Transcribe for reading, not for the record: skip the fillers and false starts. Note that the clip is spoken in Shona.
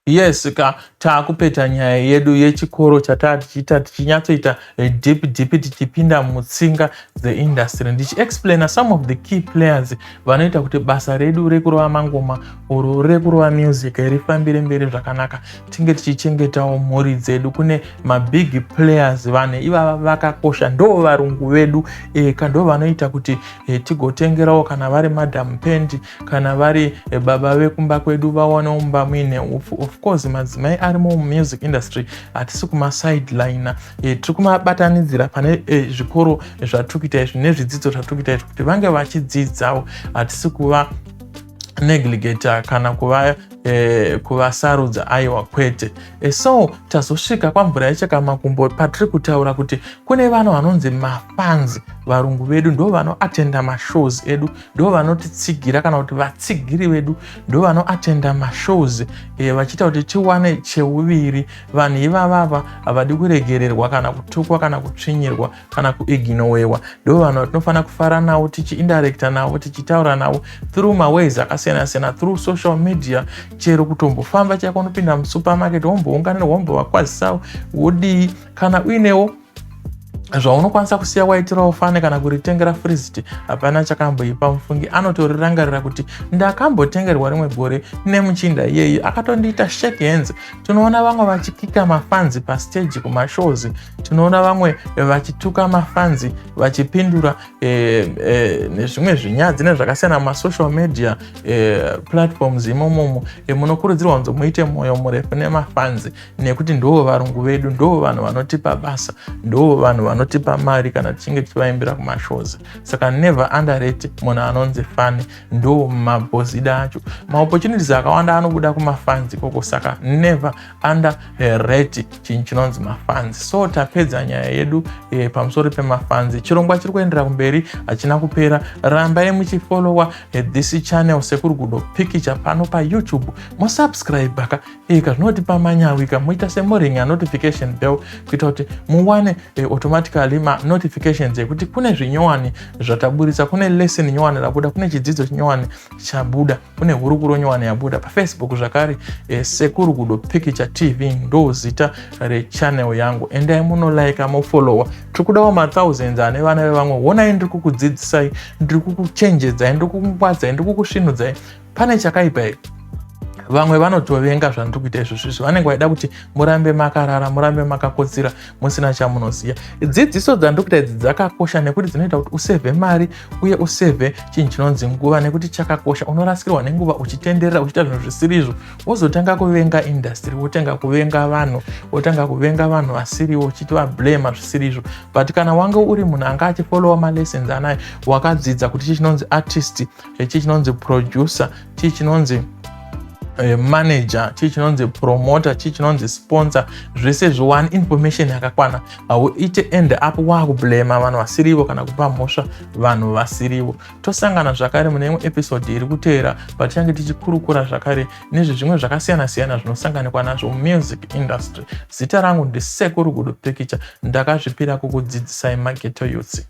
Yes, taakupeta nyaya yedu yechikoro chatatichiita tichinyatsoita deep tichipinda mutsinga dzeindustry ndichiexplaina some of the key players vanoita kuti basa redu rekurova mangoma oro rekurova music rifambire mberi zvakanaka, tinge tichichengetawo mhuri dzedu. Kune mabig players vane ivava vakakosha, ndo varungu vedu ndo vanoita kuti tigotengerawo kana vari madam pendi kana vari baba vekumba kwedu vaonewo mumba muine of course madzimai arimo mumusic industry hatisi kumasideline, tiri kumabatanidzira pane zvikoro zvaturikuita izvi nezvidzidzo zvaturikuita izvi kuti vange vachidzidzawo, hatisi kuva negligata kana kuvasarudza aiwa kwete. So tazosvika kwamvura yechakamakumbo patiri kutaura kuti kune vanhu vanonzi mafans, varungu vedu ndo vanoatenda mashows edu, ndo vanotitsigira kana kuti vatsigiri vedu ndo vanoatenda mashows vachiita kuti tiwane cheuviri. Vanhu ivavava havadi kuregererwa kana kutukwa kana kutsvinyirwa kana kuignowewa, ndo vanhu vatinofanira kufara navo, tichiindarecta navo, tichitaura navo through maways akasiyana-siyana, through social media, chero kutombofamba chako unopinda musupermarket wombounganira wombovakwazisa wodii, kana uinewo zvaunokwanisa kusiya waitirawo fane kana kuritengera friziti, hapana chakamboipa mufungi. Anotorirangarira kuti ndakambotengerwa rimwe gore nemuchinda iyeye akatondiita shake hands. Tinoona vamwe vachikika mafanzi pastage kumashows, tinoona vamwe vachituka mafanzi vachipindura nezvimwe zvinyadzi nezvakasiyana mumasocial media platforms imomomo. Munokurudzirwa kunzi muite mwoyo murefu nemafanzi nekuti ndo varungu vedu, ndo vanhu vanotipa basa, ndo vanhu vanotipa mari kana tichinge tichivaimbira kumashows. Saka never underrate munhu anonzi fani, ndo mabhozida acho. Maopportunities akawanda anobuda kumafanzi koko, saka never underrate chinhu chinonzi mafanzi. So tapedza nyaya yedu pamusoro pemafanzi. Chirongwa chiri kuendera kumberi, hachina kupera. Rambai muchifollowa this channel Sekuru Gudo Picture pano pa YouTube. Musubscribe baka kazvinotipa manyawika, muita semuringa notification bell kuita kuti muwane automatically ma notifications ekuti kune zvinyowani zvataburitsa, kune lesson nyowani rabuda, kune chidzidzo chinyowani chabuda, kune hurukuro nyowani yabuda. PaFacebook zvakare Sekuru Gudo Picture TV ndo zita rechannel yangu. Endai munolike mofollowa. Tikudawo ma1000s ane vana vevamwe. Honai ndiri kukudzidzisai, ndiri kukuchenjedzai, ndiri kukungwadzai, ndiri kukusvinudzai. Pane chakaipa here. Vamwe vanotovenga zvandiri kuita izvozvo, vanenge vaida kuti murambe makarara, murambe makakotsira musina chamunoziya. Dzidziso dzandiri kuita idzi dzakakosha nekuti dzinoita kuti usevhe mari uye usevhe chinhu chinonzi nguva, nekuti chakakosha. Unorasikirwa nenguva uchitenderera uchiita zvinhu zvisiri izvo, wozotanga kuvenga industry, wotanga kuvenga vanhu, wotanga kuvenga vanhu vasiriwo, uchitivablema zvisiri izvo. But kana wange uri munhu anga achifollowa malessons anayo, wakadzidza kuti chii chinonzi artist, chii chinonzi producer, chii chinonzi manager, chii chinonzi promoter, chii chinonzi sponsor, zvese zviwane information yakakwana, hauite end up wakublema vanhu vasirivo kana kupa mhosva vanhu vasirivo. Tosangana zvakare mune imwe episode iri kuteera patichange tichikurukura zvakare nezvezvimwe zvakasiyana-siyana zvinosanganikwa nazvo music industry. Zita rangu ndiSekuru Gudo Picture, ndakazvipira kukudzidzisai mageto youths.